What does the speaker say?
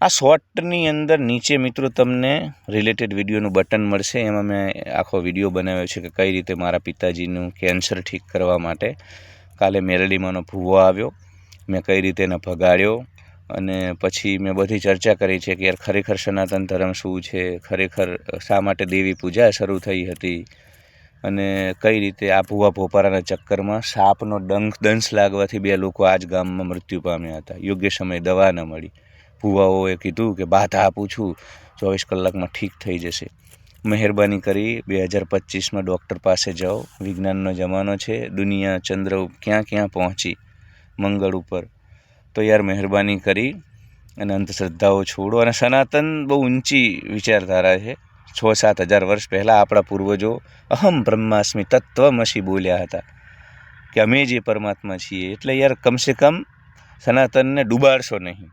આ શોર્ટની અંદર નીચે મિત્રો તમને રિલેટેડ વિડીયોનું બટન મળશે. એમાં મેં આખો વિડીયો બનાવ્યો છે કે કઈ રીતે મારા પિતાજીનું કેન્સર ઠીક કરવા માટે કાલે મેરડીમાંનો ભૂવો આવ્યો, મેં કઈ રીતે એને ભગાડ્યો, અને પછી મેં બધી ચર્ચા કરી છે કે યાર ખરેખર સનાતન ધર્મ શું છે, ખરેખર શા માટે દેવી પૂજા શરૂ થઈ હતી, અને કઈ રીતે આ ભૂવા ભોપારાના ચક્કરમાં સાપનો દંશ લાગવાથી 2 લોકો આ જ ગામમાં મૃત્યુ પામ્યા હતા. યોગ્ય સમયે દવા ન મળી. ભૂવાઓએ કીધું કે બાધા આપું છું 24 કલાકમાં ઠીક થઈ જશે. મહેરબાની કરી 2025માં ડૉક્ટર પાસે જાઓ. વિજ્ઞાનનો જમાનો છે, દુનિયા ચંદ્ર ક્યાં ક્યાં પહોંચી, મંગળ ઉપર. તો યાર મહેરબાની કરી અને અંધશ્રદ્ધાઓ છોડો. અને સનાતન બહુ ઊંચી વિચારધારા છે. 6-7 હજાર વર્ષ પહેલાં આપણા પૂર્વજો અહમ બ્રહ્માસ્મિ તત્વમસી બોલ્યા હતા કે અમે જે પરમાત્મા છીએ. એટલે યાર કમસે કમ સનાતનને ડૂબાડશો નહીં.